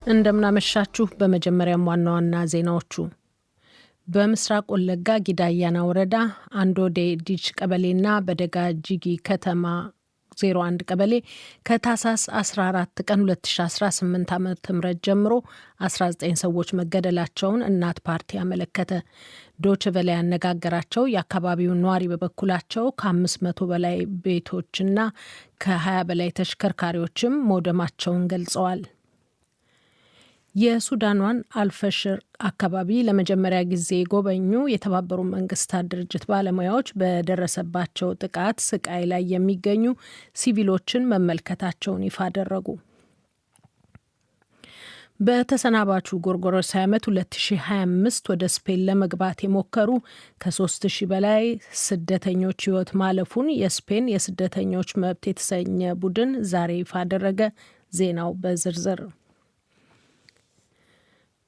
እንደምናመሻችሁ በመጀመሪያም ዋና ዜናዎቹ በምስራቅ ወለጋ ጊዳያና ወረዳ አንዶዴ ዲች ቀበሌና በደጋ ጂጊ ከተማ 01 ቀበሌ ከታህሳስ 14 ቀን 2018 ዓ.ም ጀምሮ 19 ሰዎች መገደላቸውን እናት ፓርቲ አመለከተ። ዶይቼ ቬለ ያነጋገራቸው የአካባቢው ነዋሪ በበኩላቸው ከ500 በላይ ቤቶችና ከ20 በላይ ተሽከርካሪዎችም መውደማቸውን ገልጸዋል። የሱዳኗን አልፈሽር አካባቢ ለመጀመሪያ ጊዜ የጎበኙ የተባበሩት መንግስታት ድርጅት ባለሙያዎች በደረሰባቸው ጥቃት ስቃይ ላይ የሚገኙ ሲቪሎችን መመልከታቸውን ይፋ አደረጉ። በተሰናባቹ ጎርጎሮሳዊ ዓመት 2025 ወደ ስፔን ለመግባት የሞከሩ ከ3000 በላይ ስደተኞች ሕይወት ማለፉን የስፔን የስደተኞች መብት የተሰኘ ቡድን ዛሬ ይፋ አደረገ። ዜናው በዝርዝር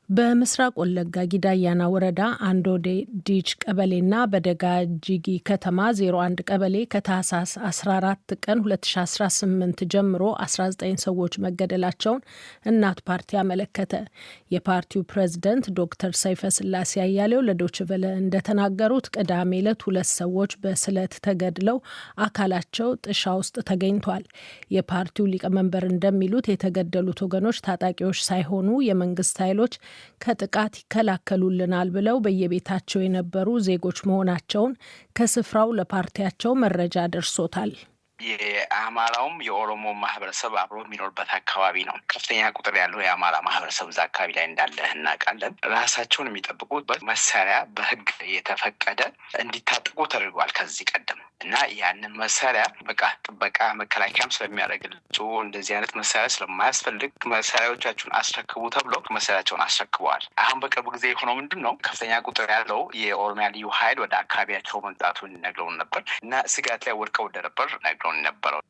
በምስራቅ ወለጋ ጊዳያና ወረዳ አንዶዴ ዲች ቀበሌና በደጋ ጂጊ ከተማ 01 ቀበሌ ከታህሳስ 14 ቀን 2018 ጀምሮ 19 ሰዎች መገደላቸውን እናት ፓርቲ አመለከተ። የፓርቲው ፕሬዝደንት ዶክተር ሰይፈ ስላሴ አያሌው ለዶይቼ ቬለ እንደተናገሩት ቅዳሜ ዕለት 2 ሰዎች በስለት ተገድለው አካላቸው ጥሻ ውስጥ ተገኝቷል። የፓርቲው ሊቀመንበር እንደሚሉት የተገደሉት ወገኖች ታጣቂዎች ሳይሆኑ የመንግስት ኃይሎች ከጥቃት ይከላከሉልናል ብለው በየቤታቸው የነበሩ ዜጎች መሆናቸውን ከስፍራው ለፓርቲያቸው መረጃ ደርሶታል። የአማራውም የኦሮሞ ማህበረሰብ አብሮ የሚኖርበት አካባቢ ነው። ከፍተኛ ቁጥር ያለው የአማራ ማህበረሰብ እዛ አካባቢ ላይ እንዳለ እናውቃለን። ራሳቸውን የሚጠብቁበት መሳሪያ በህግ የተፈቀደ እንዲታጠቁ ተደርጓል ከዚህ ቀደም እና ያንን መሳሪያ ጥበቃ መከላከያም ስለሚያደርግላቸው እንደዚህ አይነት መሳሪያ ስለማያስፈልግ መሳሪያዎቻችሁን አስረክቡ ተብሎ መሳሪያቸውን አስረክበዋል። አሁን በቅርቡ ጊዜ የሆነው ምንድነው? ከፍተኛ ቁጥር ያለው የኦሮሚያ ልዩ ኃይል ወደ አካባቢያቸው መምጣቱን ነግረውን ነበር እና ስጋት ላይ ወድቀው እንደነበር ነግረውን ነበረው።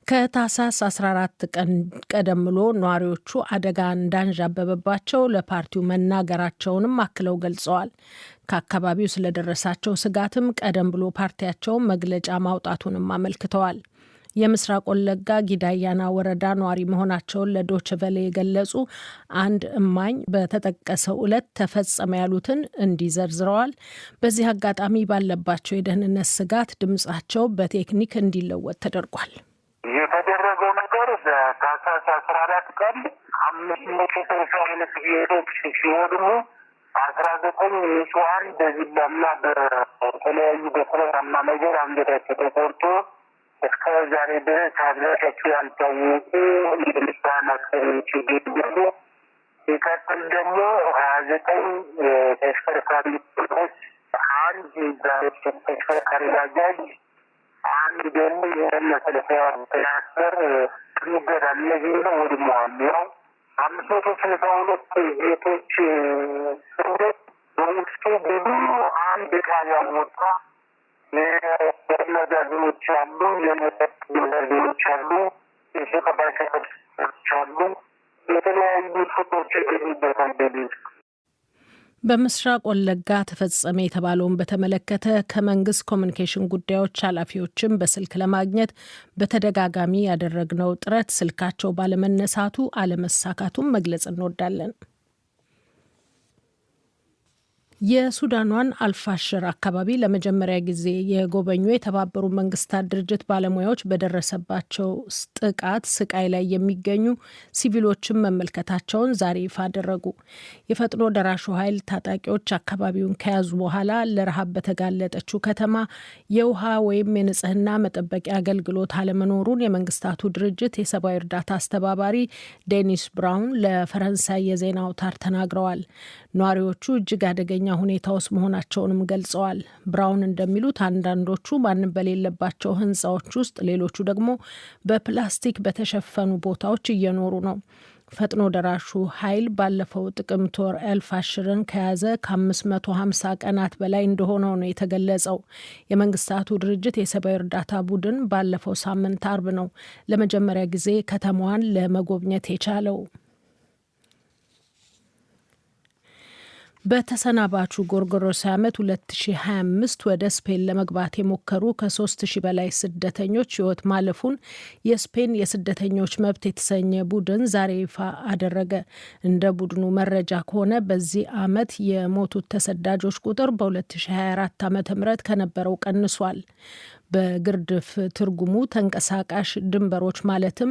ከታህሳስ 14 ቀን ቀደም ብሎ ነዋሪዎቹ አደጋ እንዳንዣበበባቸው ለፓርቲው መናገራቸውንም አክለው ገልጸዋል። ከአካባቢው ስለደረሳቸው ስጋትም ቀደም ብሎ ፓርቲያቸው መግለጫ ማውጣቱንም አመልክተዋል። የምስራቅ ወለጋ ጊዳያና ወረዳ ነዋሪ መሆናቸውን ለዶይቼ ቬለ የገለጹ አንድ እማኝ በተጠቀሰው ዕለት ተፈጸመ ያሉትን እንዲዘርዝረዋል። በዚህ አጋጣሚ ባለባቸው የደህንነት ስጋት ድምጻቸው በቴክኒክ እንዲለወጥ ተደርጓል። የተደረገው ነገር በታህሳስ 14 ቀን 562 ቤቶች ሲወድሙ 19 ንጹሃን በዚላና በተለያዩ በተለያማ ነገር አንገታቸው ተቆርጦ እስከ ዛሬ ድረስ አድራሻቸው ያልታወቁ የልሳን አስከሬኖች ይገኛሉ። ሲቀጥል ደግሞ 29 ተሽከርካሪዎች፣ አንድ ተሽከርካሪ ባጃጅ፣ አንድ ደግሞ የመሰለፊያ ትራክተር ይገዳል። እነዚህ ነው ወድመዋል። ያው 562 ቤቶች ስንደት በውስጡ ብዙ አንድ ዕቃ ያልወጣ የመጋዘኖች አሉ፣ የመጠጥ መጋዘኖች አሉ፣ የሸቀጣሸቀጦች አሉ፣ የተለያዩ ሱቆች ይገኙበታል። በምስራቅ ወለጋ ተፈጸመ የተባለውን በተመለከተ ከመንግስት ኮሚኒኬሽን ጉዳዮች ኃላፊዎችም በስልክ ለማግኘት በተደጋጋሚ ያደረግነው ጥረት ስልካቸው ባለመነሳቱ አለመሳካቱን መግለጽ እንወዳለን። የሱዳኗን አልፋሽር አካባቢ ለመጀመሪያ ጊዜ የጎበኙ የተባበሩት መንግስታት ድርጅት ባለሙያዎች በደረሰባቸው ጥቃት ስቃይ ላይ የሚገኙ ሲቪሎችን መመልከታቸውን ዛሬ ይፋ አደረጉ። የፈጥኖ ደራሹ ኃይል ታጣቂዎች አካባቢውን ከያዙ በኋላ ለረሃብ በተጋለጠችው ከተማ የውሃ ወይም የንጽህና መጠበቂያ አገልግሎት አለመኖሩን የመንግስታቱ ድርጅት የሰብአዊ እርዳታ አስተባባሪ ዴኒስ ብራውን ለፈረንሳይ የዜና አውታር ተናግረዋል። ነዋሪዎቹ እጅግ አደገኛ ሁኔታ ውስጥ መሆናቸውንም ገልጸዋል። ብራውን እንደሚሉት አንዳንዶቹ ማንም በሌለባቸው ህንፃዎች ውስጥ፣ ሌሎቹ ደግሞ በፕላስቲክ በተሸፈኑ ቦታዎች እየኖሩ ነው። ፈጥኖ ደራሹ ኃይል ባለፈው ጥቅምት ወር አልፋሽርን ከያዘ ከ550 ቀናት በላይ እንደሆነው ነው የተገለጸው። የመንግስታቱ ድርጅት የሰብአዊ እርዳታ ቡድን ባለፈው ሳምንት አርብ ነው ለመጀመሪያ ጊዜ ከተማዋን ለመጎብኘት የቻለው። በተሰናባቹ ጎርጎሮሳዊ ዓመት 2025 ወደ ስፔን ለመግባት የሞከሩ ከ3000 በላይ ስደተኞች ሕይወት ማለፉን የስፔን የስደተኞች መብት የተሰኘ ቡድን ዛሬ ይፋ አደረገ። እንደ ቡድኑ መረጃ ከሆነ በዚህ ዓመት የሞቱት ተሰዳጆች ቁጥር በ2024 ዓ.ም ከነበረው ቀንሷል። በግርድፍ ትርጉሙ ተንቀሳቃሽ ድንበሮች ማለትም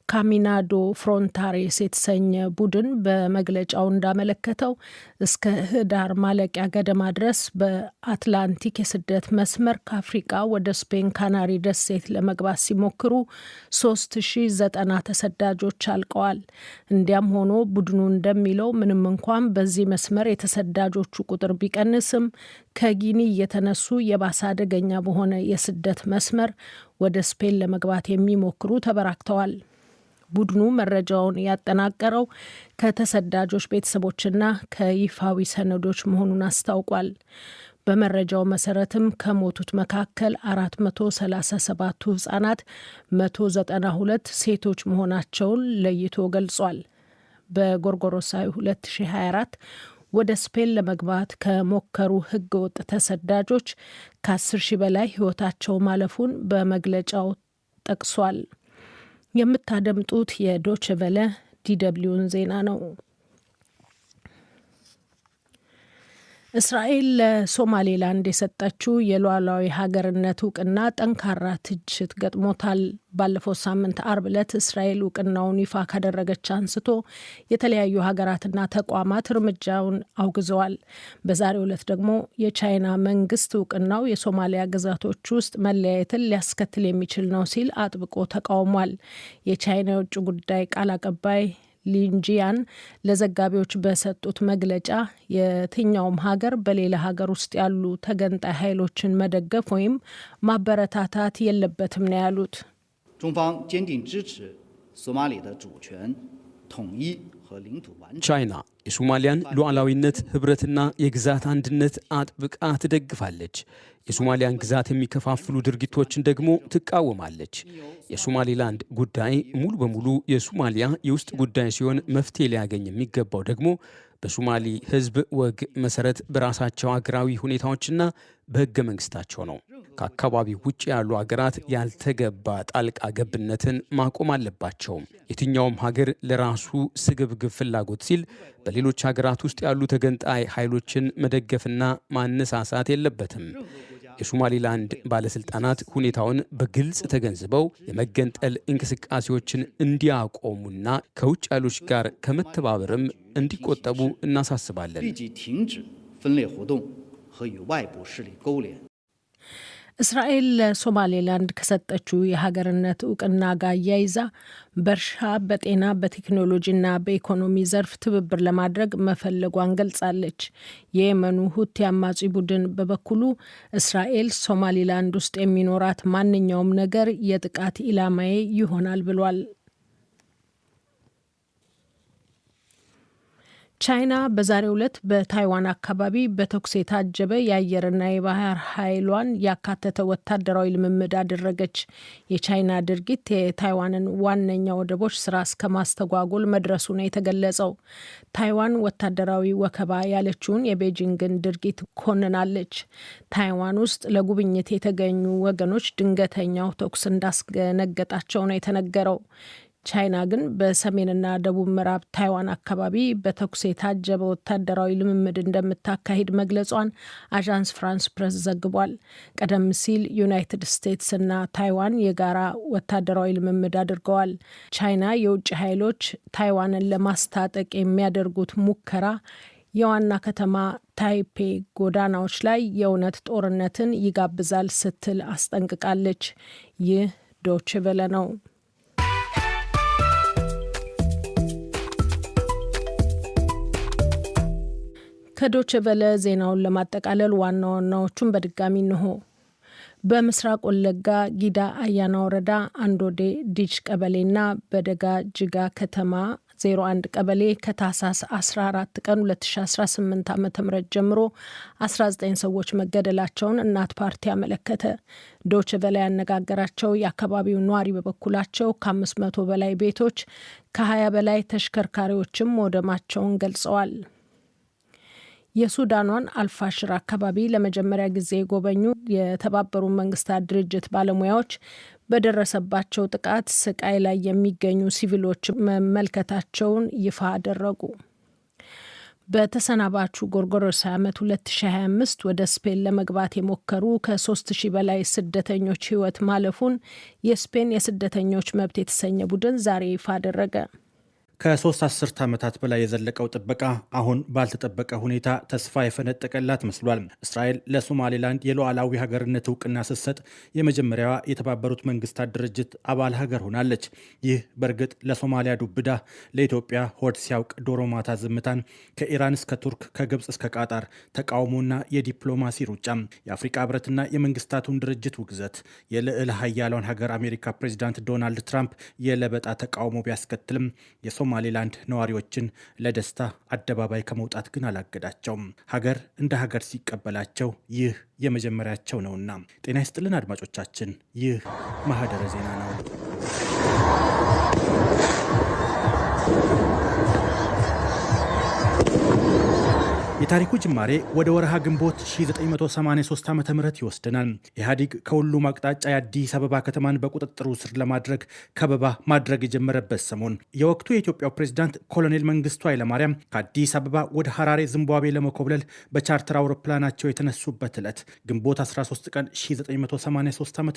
ካሚናዶ ፍሮንታሬስ የተሰኘ ቡድን በመግለጫው እንዳመለከተው እስከ ህዳር ማለቂያ ገደማ ድረስ በአትላንቲክ የስደት መስመር ከአፍሪቃ ወደ ስፔን ካናሪ ደሴት ለመግባት ሲሞክሩ 3090 ተሰዳጆች አልቀዋል። እንዲያም ሆኖ ቡድኑ እንደሚለው ምንም እንኳን በዚህ መስመር የተሰዳጆቹ ቁጥር ቢቀንስም ከጊኒ የተነሱ የባሰ አደገኛ በሆነ የስደት መስመር ወደ ስፔን ለመግባት የሚሞክሩ ተበራክተዋል። ቡድኑ መረጃውን ያጠናቀረው ከተሰዳጆች ቤተሰቦችና ከይፋዊ ሰነዶች መሆኑን አስታውቋል። በመረጃው መሰረትም ከሞቱት መካከል 437ቱ ህጻናት፣ 192 ሴቶች መሆናቸውን ለይቶ ገልጿል። በጎርጎሮሳዊ 2024 ወደ ስፔን ለመግባት ከሞከሩ ህገወጥ ተሰዳጆች ከ10 ሺህ በላይ ህይወታቸው ማለፉን በመግለጫው ጠቅሷል። የምታደምጡት የዶች ቨለ ዲደብሊውን ዜና ነው። እስራኤል ለሶማሌላንድ የሰጠችው የሉዓላዊ ሀገርነት እውቅና ጠንካራ ትችት ገጥሞታል። ባለፈው ሳምንት አርብ ዕለት እስራኤል እውቅናውን ይፋ ካደረገች አንስቶ የተለያዩ ሀገራትና ተቋማት እርምጃውን አውግዘዋል። በዛሬው ዕለት ደግሞ የቻይና መንግስት እውቅናው የሶማሊያ ግዛቶች ውስጥ መለያየትን ሊያስከትል የሚችል ነው ሲል አጥብቆ ተቃውሟል። የቻይና የውጭ ጉዳይ ቃል አቀባይ ሊንጂያን ለዘጋቢዎች በሰጡት መግለጫ የትኛውም ሀገር በሌላ ሀገር ውስጥ ያሉ ተገንጣይ ኃይሎችን መደገፍ ወይም ማበረታታት የለበትም ነው ያሉት። ቻይና የሶማሊያን ሉዓላዊነት፣ ህብረትና የግዛት አንድነት አጥብቃ ትደግፋለች። የሶማሊያን ግዛት የሚከፋፍሉ ድርጊቶችን ደግሞ ትቃወማለች። የሶማሊላንድ ጉዳይ ሙሉ በሙሉ የሶማሊያ የውስጥ ጉዳይ ሲሆን መፍትሄ ሊያገኝ የሚገባው ደግሞ በሶማሊ ህዝብ ወግ መሰረት በራሳቸው አገራዊ ሁኔታዎችና በህገ መንግስታቸው ነው። ከአካባቢው ውጭ ያሉ ሀገራት ያልተገባ ጣልቃ ገብነትን ማቆም አለባቸው። የትኛውም ሀገር ለራሱ ስግብግብ ፍላጎት ሲል በሌሎች ሀገራት ውስጥ ያሉ ተገንጣይ ኃይሎችን መደገፍና ማነሳሳት የለበትም። የሶማሊላንድ ባለስልጣናት ሁኔታውን በግልጽ ተገንዝበው የመገንጠል እንቅስቃሴዎችን እንዲያቆሙና ከውጭ ኃይሎች ጋር ከመተባበርም እንዲቆጠቡ እናሳስባለን። እስራኤል ለሶማሌላንድ ከሰጠችው የሀገርነት እውቅና ጋር አያይዛ በእርሻ፣ በጤና፣ በቴክኖሎጂና በኢኮኖሚ ዘርፍ ትብብር ለማድረግ መፈለጓን ገልጻለች። የየመኑ ሁቲ አማጺ ቡድን በበኩሉ እስራኤል ሶማሌላንድ ውስጥ የሚኖራት ማንኛውም ነገር የጥቃት ኢላማዬ ይሆናል ብሏል። ቻይና በዛሬው ዕለት በታይዋን አካባቢ በተኩስ የታጀበ የአየርና የባህር ኃይሏን ያካተተ ወታደራዊ ልምምድ አደረገች። የቻይና ድርጊት የታይዋንን ዋነኛ ወደቦች ስራ እስከ ማስተጓጎል መድረሱ ነው የተገለጸው። ታይዋን ወታደራዊ ወከባ ያለችውን የቤጂንግን ድርጊት ኮንናለች። ታይዋን ውስጥ ለጉብኝት የተገኙ ወገኖች ድንገተኛው ተኩስ እንዳስደነገጣቸው ነው የተነገረው። ቻይና ግን በሰሜንና ደቡብ ምዕራብ ታይዋን አካባቢ በተኩስ የታጀበ ወታደራዊ ልምምድ እንደምታካሂድ መግለጿን አዣንስ ፍራንስ ፕሬስ ዘግቧል። ቀደም ሲል ዩናይትድ ስቴትስ እና ታይዋን የጋራ ወታደራዊ ልምምድ አድርገዋል። ቻይና የውጭ ኃይሎች ታይዋንን ለማስታጠቅ የሚያደርጉት ሙከራ የዋና ከተማ ታይፔ ጎዳናዎች ላይ የእውነት ጦርነትን ይጋብዛል ስትል አስጠንቅቃለች። ይህ ዶይቼ ቬለ ነው። ከዶይቼ ቬለ ዜናውን ለማጠቃለል ዋና ዋናዎቹን በድጋሚ እንሆ። በምስራቅ ወለጋ ጊዳ አያና ወረዳ አንዶዴ ዲች ቀበሌና በደጋ ጅጋ ከተማ 01 ቀበሌ ከታህሳስ 14 ቀን 2018 ዓ.ም ጀምሮ 19 ሰዎች መገደላቸውን እናት ፓርቲ አመለከተ። ዶይቼ ቬለ ያነጋገራቸው የአካባቢው ነዋሪ በበኩላቸው ከ500 በላይ ቤቶች ከ20 በላይ ተሽከርካሪዎችም መውደማቸውን ገልጸዋል። የሱዳኗን አልፋሽር አካባቢ ለመጀመሪያ ጊዜ የጎበኙ የተባበሩት መንግስታት ድርጅት ባለሙያዎች በደረሰባቸው ጥቃት ስቃይ ላይ የሚገኙ ሲቪሎች መመልከታቸውን ይፋ አደረጉ። በተሰናባቹ ጎርጎሮሳዊ ዓመት 2025 ወደ ስፔን ለመግባት የሞከሩ ከ3000 በላይ ስደተኞች ሕይወት ማለፉን የስፔን የስደተኞች መብት የተሰኘ ቡድን ዛሬ ይፋ አደረገ። ከ3 አስርት ዓመታት በላይ የዘለቀው ጥበቃ አሁን ባልተጠበቀ ሁኔታ ተስፋ የፈነጠቀላት መስሏል። እስራኤል ለሶማሌላንድ የሉዓላዊ ሀገርነት እውቅና ስትሰጥ የመጀመሪያዋ የተባበሩት መንግስታት ድርጅት አባል ሀገር ሆናለች። ይህ በእርግጥ ለሶማሊያ ዱብዳ፣ ለኢትዮጵያ ሆድ ሲያውቅ ዶሮ ማታ ዝምታን፣ ከኢራን እስከ ቱርክ፣ ከግብፅ እስከ ቃጣር ተቃውሞና የዲፕሎማሲ ሩጫ፣ የአፍሪካ ህብረትና የመንግስታቱን ድርጅት ውግዘት፣ የልዕለ ሀያሏን ሀገር አሜሪካ ፕሬዚዳንት ዶናልድ ትራምፕ የለበጣ ተቃውሞ ቢያስከትልም ሶማሌላንድ ነዋሪዎችን ለደስታ አደባባይ ከመውጣት ግን አላገዳቸውም። ሀገር እንደ ሀገር ሲቀበላቸው ይህ የመጀመሪያቸው ነውና። ጤና ይስጥልን አድማጮቻችን፣ ይህ ማህደረ ዜና ነው። የታሪኩ ጅማሬ ወደ ወረሃ ግንቦት 1983 ዓ.ም ይወስደናል። ኢህአዴግ ከሁሉም አቅጣጫ የአዲስ አበባ ከተማን በቁጥጥሩ ስር ለማድረግ ከበባ ማድረግ የጀመረበት ሰሞን የወቅቱ የኢትዮጵያው ፕሬዝዳንት ኮሎኔል መንግስቱ ኃይለማርያም ከአዲስ አበባ ወደ ሐራሬ ዚምባብዌ ለመኮብለል በቻርተር አውሮፕላናቸው የተነሱበት ዕለት ግንቦት 13 ቀን 1983 ዓ.ም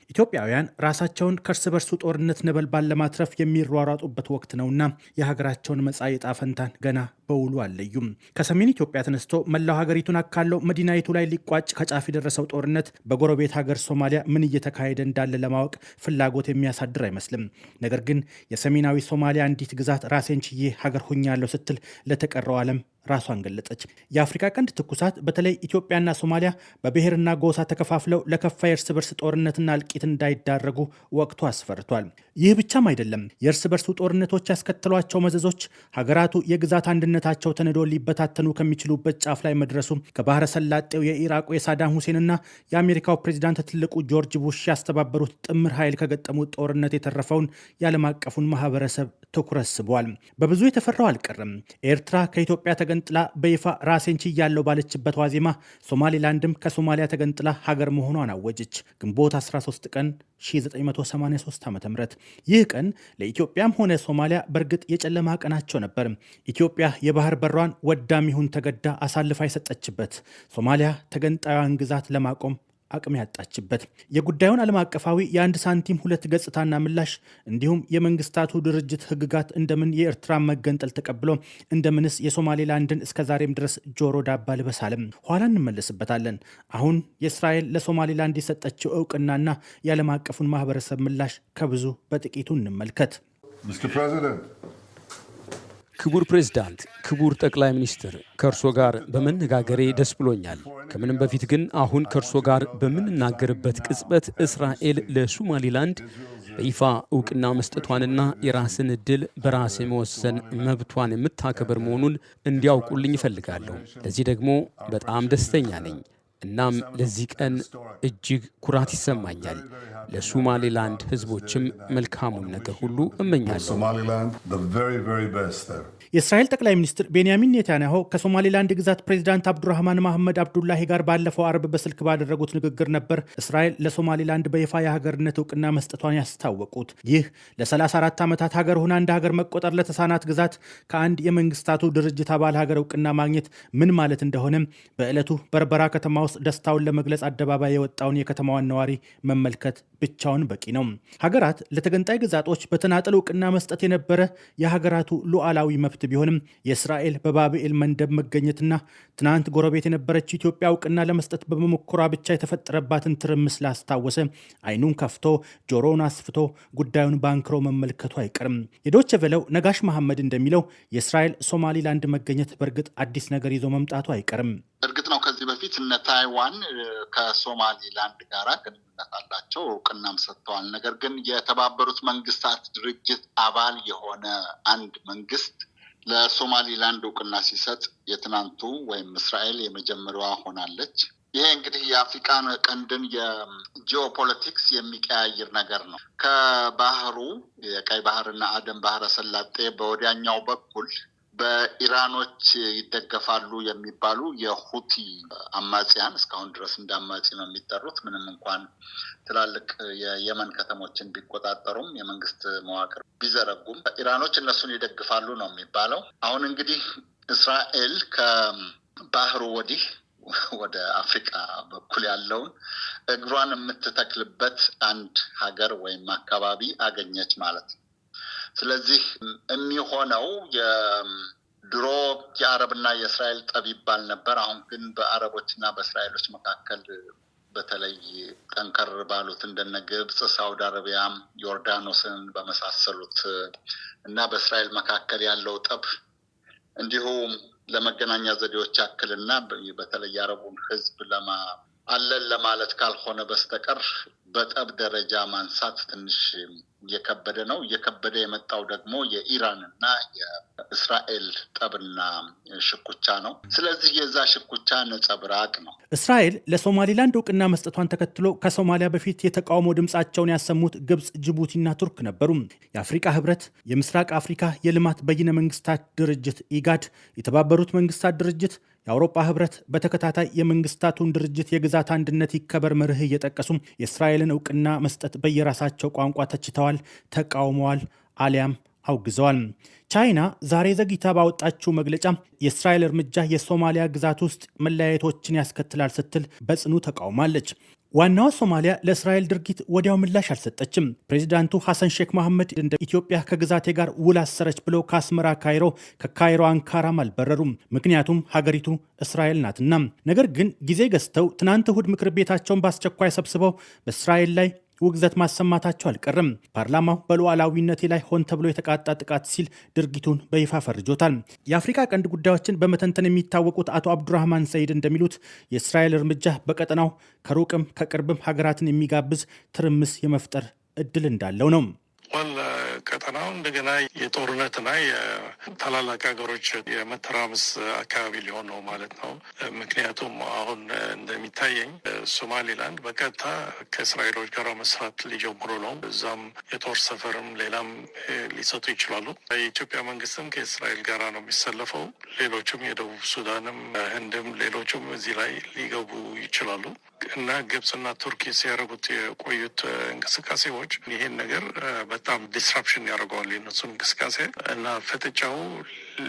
ኢትዮጵያውያን ራሳቸውን ከእርስ በርሱ ጦርነት ነበልባል ለማትረፍ የሚሯሯጡበት ወቅት ነውና የሀገራቸውን መጻኢ ዕጣ ፈንታን ገና በውሉ አለዩም። ከሰሜን ኢትዮጵያ ተነስቶ መላው ሀገሪቱን አካለው መዲናይቱ ላይ ሊቋጭ ከጫፍ የደረሰው ጦርነት በጎረቤት ሀገር ሶማሊያ ምን እየተካሄደ እንዳለ ለማወቅ ፍላጎት የሚያሳድር አይመስልም። ነገር ግን የሰሜናዊ ሶማሊያ አንዲት ግዛት ራሴን ችዬ ሀገር ሆኛለሁ ስትል ለተቀረው ዓለም ራሷን ገለጸች። የአፍሪካ ቀንድ ትኩሳት በተለይ ኢትዮጵያና ሶማሊያ በብሔርና ጎሳ ተከፋፍለው ለከፋ የእርስ በርስ ጦርነትና እልቂት እንዳይዳረጉ ወቅቱ አስፈርቷል። ይህ ብቻም አይደለም። የእርስ በርሱ ጦርነቶች ያስከተሏቸው መዘዞች ሀገራቱ የግዛት አንድነታቸው ተንዶ ሊበታተኑ ከሚችሉበት ጫፍ ላይ መድረሱ ከባህረ ሰላጤው የኢራቁ የሳዳም ሁሴንና የአሜሪካው ፕሬዚዳንት ትልቁ ጆርጅ ቡሽ ያስተባበሩት ጥምር ኃይል ከገጠሙት ጦርነት የተረፈውን የዓለም አቀፉን ማህበረሰብ ትኩረት ስቧል። በብዙ የተፈራው አልቀረም። ኤርትራ ከኢትዮጵያ ተገንጥላ በይፋ ራሴን ችያለሁ ባለችበት ዋዜማ ሶማሌላንድም ከሶማሊያ ተገንጥላ ሀገር መሆኗን አወጀች። ግንቦት 13 ቀን 1983 ዓ.ም ይህ ቀን ለኢትዮጵያም ሆነ ሶማሊያ በእርግጥ የጨለማ ቀናቸው ነበር። ኢትዮጵያ የባህር በሯን ወዳም ይሁን ተገዳ አሳልፋ የሰጠችበት፣ ሶማሊያ ተገንጣዩን ግዛት ለማቆም አቅም ያጣችበት፣ የጉዳዩን ዓለም አቀፋዊ የአንድ ሳንቲም ሁለት ገጽታና ምላሽ እንዲሁም የመንግስታቱ ድርጅት ህግጋት እንደምን የኤርትራን መገንጠል ተቀብሎ እንደምንስ የሶማሌላንድን እስከዛሬም ድረስ ጆሮ ዳባ ልበስ አለም። ኋላ እንመለስበታለን። አሁን የእስራኤል ለሶማሌላንድ የሰጠችው እውቅናና የዓለም አቀፉን ማህበረሰብ ምላሽ ከብዙ በጥቂቱ እንመልከት። ክቡር ፕሬዝዳንት፣ ክቡር ጠቅላይ ሚኒስትር፣ ከእርሶ ጋር በመነጋገሬ ደስ ብሎኛል። ከምንም በፊት ግን አሁን ከእርሶ ጋር በምንናገርበት ቅጽበት እስራኤል ለሶማሊላንድ በይፋ እውቅና መስጠቷንና የራስን ዕድል በራስ የመወሰን መብቷን የምታከብር መሆኑን እንዲያውቁልኝ እፈልጋለሁ። ለዚህ ደግሞ በጣም ደስተኛ ነኝ። እናም ለዚህ ቀን እጅግ ኩራት ይሰማኛል። ለሶማሌላንድ ህዝቦችም መልካሙን ነገር ሁሉ እመኛለሁ። የእስራኤል ጠቅላይ ሚኒስትር ቤንያሚን ኔታንያሁ ከሶማሌላንድ ግዛት ፕሬዚዳንት አብዱራህማን መሐመድ አብዱላሂ ጋር ባለፈው አርብ በስልክ ባደረጉት ንግግር ነበር እስራኤል ለሶማሌላንድ በይፋ የሀገርነት እውቅና መስጠቷን ያስታወቁት። ይህ ለ34 ዓመታት ሀገር ሆና እንደ ሀገር መቆጠር ለተሳናት ግዛት ከአንድ የመንግስታቱ ድርጅት አባል ሀገር እውቅና ማግኘት ምን ማለት እንደሆነም በዕለቱ በርበራ ከተማ ውስጥ ደስታውን ለመግለጽ አደባባይ የወጣውን የከተማዋን ነዋሪ መመልከት ብቻውን በቂ ነው። ሀገራት ለተገንጣይ ግዛቶች በተናጠል እውቅና መስጠት የነበረ የሀገራቱ ሉዓላዊ መብት ቢሆንም የእስራኤል በባብኤል መንደብ መገኘትና ትናንት ጎረቤት የነበረች ኢትዮጵያ እውቅና ለመስጠት በመሞከሯ ብቻ የተፈጠረባትን ትርምስ ላስታወሰ አይኑን ከፍቶ ጆሮውን አስፍቶ ጉዳዩን ባንክሮ መመልከቱ አይቀርም። የዶቼ ቬለው ነጋሽ መሐመድ እንደሚለው የእስራኤል ሶማሊላንድ መገኘት በእርግጥ አዲስ ነገር ይዞ መምጣቱ አይቀርም። እርግጥ ነው ከዚህ በፊት እነ ታይዋን ከሶማሊላንድ ጋር ግንኙነት አላቸው፣ እውቅናም ሰጥተዋል። ነገር ግን የተባበሩት መንግስታት ድርጅት አባል የሆነ አንድ መንግስት ለሶማሊላንድ እውቅና ሲሰጥ የትናንቱ ወይም እስራኤል የመጀመሪያዋ ሆናለች። ይሄ እንግዲህ የአፍሪካን ቀንድን የጂኦፖለቲክስ የሚቀያይር ነገር ነው። ከባህሩ የቀይ ባህርና አደን ባህረ ሰላጤ በወዲያኛው በኩል በኢራኖች ይደገፋሉ የሚባሉ የሁቲ አማጽያን እስካሁን ድረስ እንደ አማጺ ነው የሚጠሩት። ምንም እንኳን ትላልቅ የየመን ከተሞችን ቢቆጣጠሩም የመንግስት መዋቅር ቢዘረጉም ኢራኖች እነሱን ይደግፋሉ ነው የሚባለው። አሁን እንግዲህ እስራኤል ከባህሩ ወዲህ ወደ አፍሪካ በኩል ያለውን እግሯን የምትተክልበት አንድ ሀገር ወይም አካባቢ አገኘች ማለት ነው። ስለዚህ የሚሆነው የድሮ የአረብና የእስራኤል ጠብ ይባል ነበር። አሁን ግን በአረቦችና በእስራኤሎች መካከል በተለይ ጠንከር ባሉት እንደነ ግብጽ፣ ሳውዲ አረቢያ፣ ዮርዳኖስን በመሳሰሉት እና በእስራኤል መካከል ያለው ጠብ እንዲሁም ለመገናኛ ዘዴዎች ያክልና በተለይ የአረቡን ሕዝብ አለን ለማለት ካልሆነ በስተቀር በጠብ ደረጃ ማንሳት ትንሽ እየከበደ ነው። እየከበደ የመጣው ደግሞ የኢራንና የእስራኤል ጠብና ሽኩቻ ነው። ስለዚህ የዛ ሽኩቻ ነጸብራቅ ነው። እስራኤል ለሶማሊላንድ እውቅና መስጠቷን ተከትሎ ከሶማሊያ በፊት የተቃውሞ ድምፃቸውን ያሰሙት ግብጽ፣ ጅቡቲና ቱርክ ነበሩ። የአፍሪካ ህብረት፣ የምስራቅ አፍሪካ የልማት በይነ መንግስታት ድርጅት ኢጋድ፣ የተባበሩት መንግስታት ድርጅት፣ የአውሮፓ ህብረት በተከታታይ የመንግስታቱን ድርጅት የግዛት አንድነት ይከበር መርህ እየጠቀሱ የእስራኤልን እውቅና መስጠት በየራሳቸው ቋንቋ ተችተዋል፣ ተቃውመዋል፣ አሊያም አውግዘዋል። ቻይና ዛሬ ዘግይታ ባወጣችው መግለጫ የእስራኤል እርምጃ የሶማሊያ ግዛት ውስጥ መለያየቶችን ያስከትላል ስትል በጽኑ ተቃውማለች። ዋናዋ ሶማሊያ ለእስራኤል ድርጊት ወዲያው ምላሽ አልሰጠችም። ፕሬዚዳንቱ ሐሰን ሼክ መሐመድ እንደ ኢትዮጵያ ከግዛቴ ጋር ውል አሰረች ብለው ከአስመራ ካይሮ፣ ከካይሮ አንካራም አልበረሩም። ምክንያቱም ሀገሪቱ እስራኤል ናትና። ነገር ግን ጊዜ ገዝተው ትናንት እሁድ ምክር ቤታቸውን በአስቸኳይ ሰብስበው በእስራኤል ላይ ውግዘት ማሰማታቸው አልቀርም። ፓርላማው በሉዓላዊነቴ ላይ ሆን ተብሎ የተቃጣ ጥቃት ሲል ድርጊቱን በይፋ ፈርጆታል። የአፍሪካ ቀንድ ጉዳዮችን በመተንተን የሚታወቁት አቶ አብዱራህማን ሰይድ እንደሚሉት የእስራኤል እርምጃ በቀጠናው ከሩቅም ከቅርብም ሀገራትን የሚጋብዝ ትርምስ የመፍጠር እድል እንዳለው ነው። ቀጠናው እንደገና የጦርነትና የታላላቅ ሀገሮች የመተራመስ አካባቢ ሊሆን ነው ማለት ነው። ምክንያቱም አሁን እንደሚታየኝ ሶማሌላንድ በቀጥታ ከእስራኤሎች ጋር መስራት ሊጀምሩ ነው። እዛም የጦር ሰፈርም ሌላም ሊሰጡ ይችላሉ። የኢትዮጵያ መንግስትም ከእስራኤል ጋር ነው የሚሰለፈው። ሌሎችም የደቡብ ሱዳንም፣ ህንድም ሌሎችም እዚህ ላይ ሊገቡ ይችላሉ እና ግብጽና ቱርኪ ሲያደርጉት የቆዩት እንቅስቃሴዎች ይሄን ነገር በጣም ዲስራፕሽን ያደርገዋል የነሱን እንቅስቃሴ እና ፍጥጫው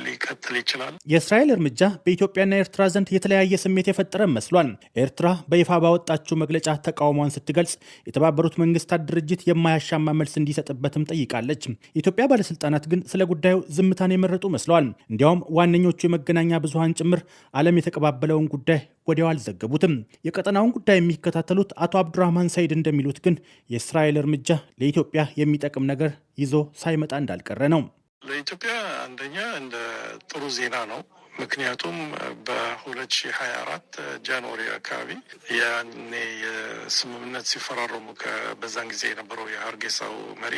ሊቀጥል ይችላል። የእስራኤል እርምጃ በኢትዮጵያና ኤርትራ ዘንድ የተለያየ ስሜት የፈጠረ መስሏል። ኤርትራ በይፋ ባወጣችው መግለጫ ተቃውሟን ስትገልጽ የተባበሩት መንግስታት ድርጅት የማያሻማ መልስ እንዲሰጥበትም ጠይቃለች። የኢትዮጵያ ባለስልጣናት ግን ስለ ጉዳዩ ዝምታን የመረጡ መስለዋል። እንዲያውም ዋነኞቹ የመገናኛ ብዙሃን ጭምር ዓለም የተቀባበለውን ጉዳይ ወዲያው አልዘገቡትም። የቀጠናውን ጉዳይ የሚከታተሉት አቶ አብዱራህማን ሰይድ እንደሚሉት ግን የእስራኤል እርምጃ ለኢትዮጵያ የሚጠቅም ነገር ይዞ ሳይመጣ እንዳልቀረ ነው። ለኢትዮጵያ አንደኛ እንደ ጥሩ ዜና ነው። ምክንያቱም በ2024 ጃንዋሪ አካባቢ ያኔ የስምምነት ሲፈራረሙ በዛን ጊዜ የነበረው የሀርጌሳው መሪ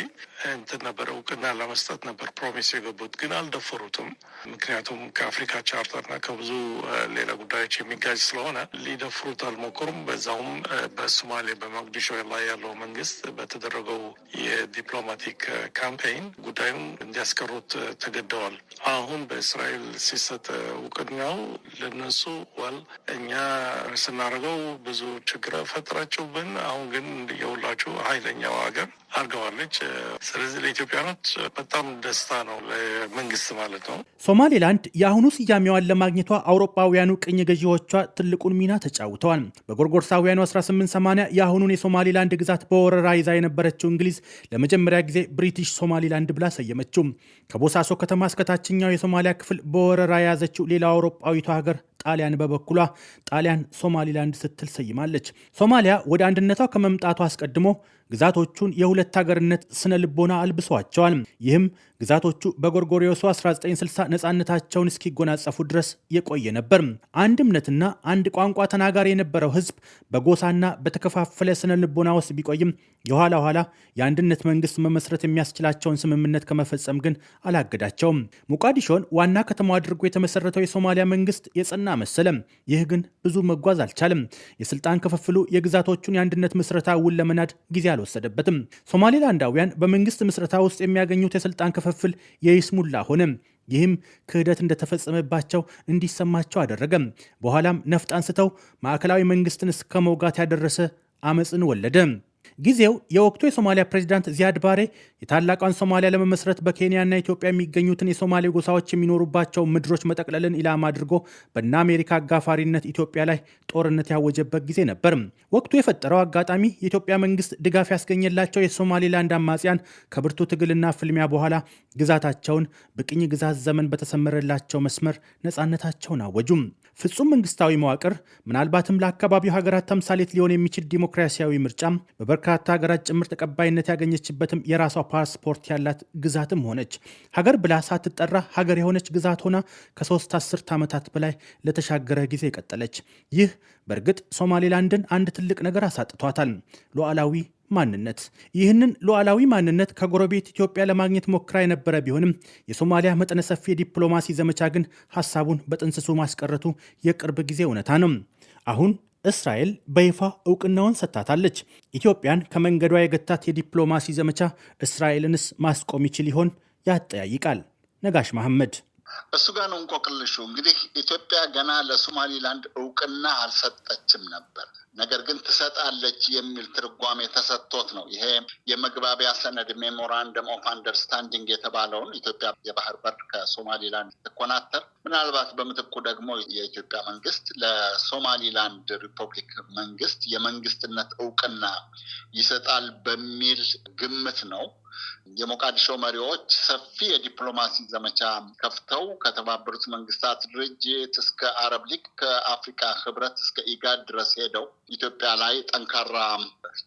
እንትን ነበር እውቅና ለመስጠት ነበር ፕሮሚስ የገቡት፣ ግን አልደፈሩትም። ምክንያቱም ከአፍሪካ ቻርተርና ከብዙ ሌላ ጉዳዮች የሚጋጅ ስለሆነ ሊደፍሩት አልሞከሩም። በዛውም በሶማሌ በሞቃዲሾ ላይ ያለው መንግስት በተደረገው የዲፕሎማቲክ ካምፔይን ጉዳዩን እንዲያስቀሩት ተገደዋል። አሁን በእስራኤል ሲሰጥ እውቅናው ለነሱ እኛ ስናደርገው ብዙ ችግር ፈጥራችሁብን፣ አሁን ግን የሁላችሁ ኃይለኛው ሀገር አድርገዋለች። ስለዚህ ለኢትዮጵያኖች በጣም ደስታ ነው፣ ለመንግስት ማለት ነው። ሶማሌላንድ የአሁኑ ስያሜዋን ለማግኘቷ አውሮፓውያኑ ቅኝ ገዢዎቿ ትልቁን ሚና ተጫውተዋል። በጎርጎርሳውያኑ 1880 የአሁኑን የሶማሌላንድ ግዛት በወረራ ይዛ የነበረችው እንግሊዝ ለመጀመሪያ ጊዜ ብሪቲሽ ሶማሌላንድ ብላ ሰየመችው። ከቦሳሶ ከተማ እስከ ታችኛው የሶማሊያ ክፍል በወረራ የያዘችው ሌላው አውሮፓዊቷ ሀገር ጣሊያን በበኩሏ ጣሊያን ሶማሊላንድ ስትል ሰይማለች። ሶማሊያ ወደ አንድነቷ ከመምጣቷ አስቀድሞ ግዛቶቹን የሁለት ሀገርነት ስነ ልቦና አልብሷቸዋል። ይህም ግዛቶቹ በጎርጎሪዮሱ 1960 ነፃነታቸውን እስኪጎናጸፉ ድረስ የቆየ ነበር። አንድ እምነትና አንድ ቋንቋ ተናጋሪ የነበረው ሕዝብ በጎሳና በተከፋፈለ ስነ ልቦና ውስጥ ቢቆይም የኋላ ኋላ የአንድነት መንግስት መመስረት የሚያስችላቸውን ስምምነት ከመፈጸም ግን አላገዳቸውም። ሞቃዲሾን ዋና ከተማ አድርጎ የተመሰረተው የሶማሊያ መንግስት የጸና መሰለም። ይህ ግን ብዙ መጓዝ አልቻለም። የስልጣን ክፍፍሉ የግዛቶቹን የአንድነት ምስረታ ውል ለመናድ ጊዜ አልወሰደበትም። ሶማሌላንዳውያን በመንግስት ምስረታ ውስጥ የሚያገኙት የስልጣን ክፍፍል የይስሙላ ሆነ። ይህም ክህደት እንደተፈጸመባቸው እንዲሰማቸው አደረገም። በኋላም ነፍጥ አንስተው ማዕከላዊ መንግስትን እስከ መውጋት ያደረሰ አመፅን ወለደ። ጊዜው የወቅቱ የሶማሊያ ፕሬዚዳንት ዚያድ ባሬ የታላቋን ሶማሊያ ለመመስረት በኬንያና ኢትዮጵያ የሚገኙትን የሶማሌ ጎሳዎች የሚኖሩባቸው ምድሮች መጠቅለልን ኢላማ አድርጎ በእነ አሜሪካ አጋፋሪነት ኢትዮጵያ ላይ ጦርነት ያወጀበት ጊዜ ነበር። ወቅቱ የፈጠረው አጋጣሚ የኢትዮጵያ መንግስት ድጋፍ ያስገኘላቸው የሶማሌላንድ አማጽያን ከብርቱ ትግልና ፍልሚያ በኋላ ግዛታቸውን በቅኝ ግዛት ዘመን በተሰመረላቸው መስመር ነፃነታቸውን አወጁም። ፍጹም መንግስታዊ መዋቅር ምናልባትም ለአካባቢው ሀገራት ተምሳሌት ሊሆን የሚችል ዲሞክራሲያዊ ምርጫም በበርካታ ሀገራት ጭምር ተቀባይነት ያገኘችበትም የራሷ ፓስፖርት ያላት ግዛትም ሆነች። ሀገር ብላ ሳትጠራ ሀገር የሆነች ግዛት ሆና ከ3 አስርት ዓመታት በላይ ለተሻገረ ጊዜ ቀጠለች። ይህ በእርግጥ ሶማሌላንድን አንድ ትልቅ ነገር አሳጥቷታል፣ ሉዓላዊ ማንነት። ይህንን ሉዓላዊ ማንነት ከጎረቤት ኢትዮጵያ ለማግኘት ሞክራ የነበረ ቢሆንም የሶማሊያ መጠነ ሰፊ የዲፕሎማሲ ዘመቻ ግን ሀሳቡን በጥንስሱ ማስቀረቱ የቅርብ ጊዜ እውነታ ነው። አሁን እስራኤል በይፋ እውቅናውን ሰጥታታለች። ኢትዮጵያን ከመንገዷ የገታት የዲፕሎማሲ ዘመቻ እስራኤልንስ ማስቆም ይችል ይሆን? ያጠያይቃል። ነጋሽ መሐመድ። እሱ ጋር ነው እንቆቅልሹ። እንግዲህ ኢትዮጵያ ገና ለሶማሊላንድ እውቅና አልሰጠችም ነበር። ነገር ግን ትሰጣለች የሚል ትርጓሜ ተሰጥቶት ነው ይሄ የመግባቢያ ሰነድ ሜሞራንደም ኦፍ አንደርስታንዲንግ የተባለውን ኢትዮጵያ የባህር በር ከሶማሊላንድ ትኮናተር፣ ምናልባት በምትኩ ደግሞ የኢትዮጵያ መንግስት ለሶማሊላንድ ሪፐብሊክ መንግስት የመንግስትነት እውቅና ይሰጣል በሚል ግምት ነው። የሞቃዲሾ መሪዎች ሰፊ የዲፕሎማሲ ዘመቻ ከፍተው ከተባበሩት መንግስታት ድርጅት እስከ አረብ ሊግ ከአፍሪካ ህብረት እስከ ኢጋድ ድረስ ሄደው ኢትዮጵያ ላይ ጠንካራ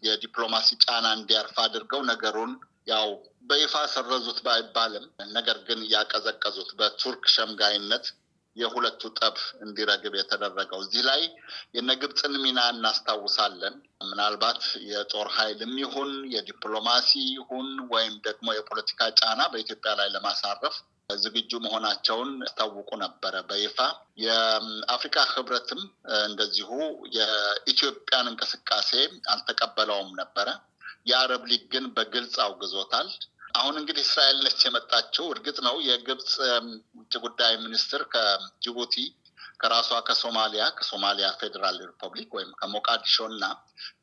የዲፕሎማሲ ጫና እንዲያርፍ አድርገው ነገሩን ያው በይፋ ሰረዙት ባይባልም ነገር ግን ያቀዘቀዙት በቱርክ ሸምጋይነት የሁለቱ ጠብ እንዲረግብ የተደረገው። እዚህ ላይ የነግብፅን ሚና እናስታውሳለን። ምናልባት የጦር ኃይልም ይሁን የዲፕሎማሲ ይሁን ወይም ደግሞ የፖለቲካ ጫና በኢትዮጵያ ላይ ለማሳረፍ ዝግጁ መሆናቸውን ያስታውቁ ነበረ በይፋ። የአፍሪካ ህብረትም እንደዚሁ የኢትዮጵያን እንቅስቃሴ አልተቀበለውም ነበረ። የአረብ ሊግ ግን በግልጽ አውግዞታል። አሁን እንግዲህ እስራኤል ነች የመጣችው። እርግጥ ነው የግብፅ ውጭ ጉዳይ ሚኒስትር ከጅቡቲ ከራሷ ከሶማሊያ ፌዴራል ሪፐብሊክ ወይም ከሞቃዲሾ እና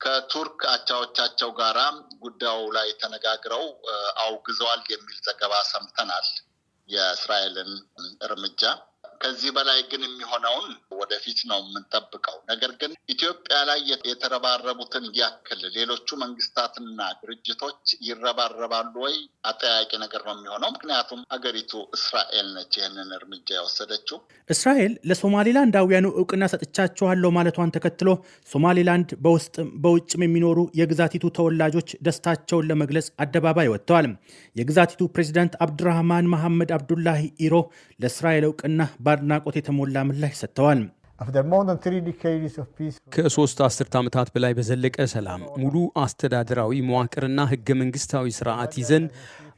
ከቱርክ አቻዎቻቸው ጋራ ጉዳዩ ላይ ተነጋግረው አውግዘዋል የሚል ዘገባ ሰምተናል የእስራኤልን እርምጃ። ከዚህ በላይ ግን የሚሆነውን ወደፊት ነው የምንጠብቀው። ነገር ግን ኢትዮጵያ ላይ የተረባረቡትን ያክል ሌሎቹ መንግስታትና ድርጅቶች ይረባረባሉ ወይ? አጠያቂ ነገር ነው የሚሆነው። ምክንያቱም ሀገሪቱ እስራኤል ነች ይህንን እርምጃ የወሰደችው። እስራኤል ለሶማሌላንዳውያኑ እውቅና ሰጥቻችኋለሁ ማለቷን ተከትሎ ሶማሌላንድ በውስጥም በውጭም የሚኖሩ የግዛቲቱ ተወላጆች ደስታቸውን ለመግለጽ አደባባይ ወጥተዋል። የግዛቲቱ ፕሬዚዳንት አብዱራህማን መሐመድ አብዱላሂ ኢሮ ለእስራኤል እውቅና በአድናቆት የተሞላ ምላሽ ሰጥተዋል። ከ3 አስርት ዓመታት በላይ በዘለቀ ሰላም ሙሉ አስተዳደራዊ መዋቅርና ህገ መንግስታዊ ስርዓት ይዘን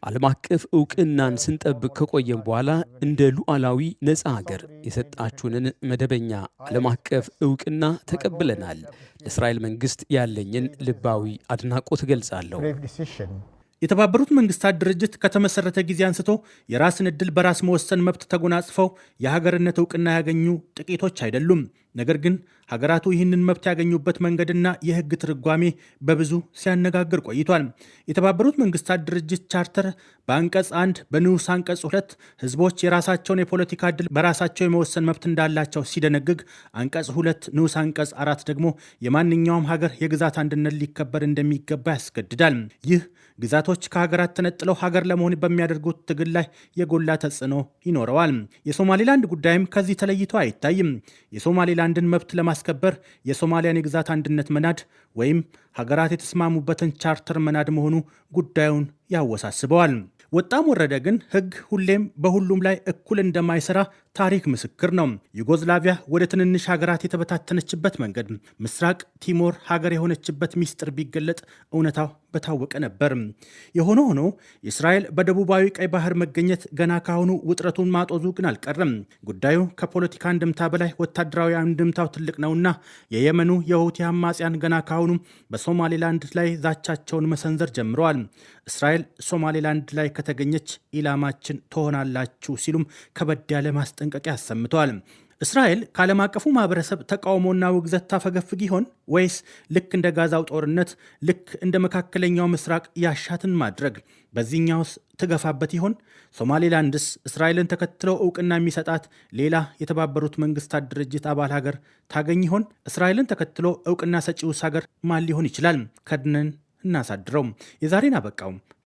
ዓለም አቀፍ እውቅናን ስንጠብቅ ከቆየም በኋላ እንደ ሉዓላዊ ነፃ ሀገር የሰጣችሁንን መደበኛ ዓለም አቀፍ እውቅና ተቀብለናል። ለእስራኤል መንግስት ያለኝን ልባዊ አድናቆት እገልጻለሁ። የተባበሩት መንግስታት ድርጅት ከተመሰረተ ጊዜ አንስቶ የራስን ዕድል በራስ መወሰን መብት ተጎናጽፈው የሀገርነት እውቅና ያገኙ ጥቂቶች አይደሉም። ነገር ግን ሀገራቱ ይህንን መብት ያገኙበት መንገድና የህግ ትርጓሜ በብዙ ሲያነጋግር ቆይቷል። የተባበሩት መንግስታት ድርጅት ቻርተር በአንቀጽ 1 በንዑስ አንቀጽ 2 ህዝቦች የራሳቸውን የፖለቲካ ዕድል በራሳቸው የመወሰን መብት እንዳላቸው ሲደነግግ፣ አንቀጽ 2 ንዑስ አንቀጽ 4 ደግሞ የማንኛውም ሀገር የግዛት አንድነት ሊከበር እንደሚገባ ያስገድዳል። ይህ ግዛቶች ከሀገራት ተነጥለው ሀገር ለመሆን በሚያደርጉት ትግል ላይ የጎላ ተጽዕኖ ይኖረዋል። የሶማሌላንድ ጉዳይም ከዚህ ተለይቶ አይታይም። የሶማሌላንድን መብት ለማስከበር የሶማሊያን የግዛት አንድነት መናድ ወይም ሀገራት የተስማሙበትን ቻርተር መናድ መሆኑ ጉዳዩን ያወሳስበዋል። ወጣም ወረደ ግን ህግ ሁሌም በሁሉም ላይ እኩል እንደማይሰራ ታሪክ ምስክር ነው። ዩጎዝላቪያ ወደ ትንንሽ ሀገራት የተበታተነችበት መንገድ፣ ምስራቅ ቲሞር ሀገር የሆነችበት ሚስጥር ቢገለጥ እውነታው በታወቀ ነበር። የሆነ ሆኖ እስራኤል በደቡባዊ ቀይ ባህር መገኘት ገና ካሁኑ ውጥረቱን ማጦዙ ግን አልቀረም። ጉዳዩ ከፖለቲካ አንድምታ በላይ ወታደራዊ አንድምታው ትልቅ ነውና የየመኑ የሁቲ አማጽያን ገና ካሁኑ በሶማሌላንድ ላይ ዛቻቸውን መሰንዘር ጀምረዋል። እስራኤል ሶማሌላንድ ላይ ከተገኘች ኢላማችን ትሆናላችሁ ሲሉም ከበድ ያለ ማስጠንቀቂያ አሰምተዋል። እስራኤል ከዓለም አቀፉ ማህበረሰብ ተቃውሞና ውግዘት ታፈገፍግ ይሆን ወይስ ልክ እንደ ጋዛው ጦርነት፣ ልክ እንደ መካከለኛው ምስራቅ ያሻትን ማድረግ በዚህኛውስ ትገፋበት ይሆን? ሶማሌላንድስ እስራኤልን ተከትለው እውቅና የሚሰጣት ሌላ የተባበሩት መንግስታት ድርጅት አባል ሀገር ታገኝ ይሆን? እስራኤልን ተከትሎ እውቅና ሰጪውስ ሀገር ማን ሊሆን ይችላል? ከድነን እናሳድረው። የዛሬን አበቃው።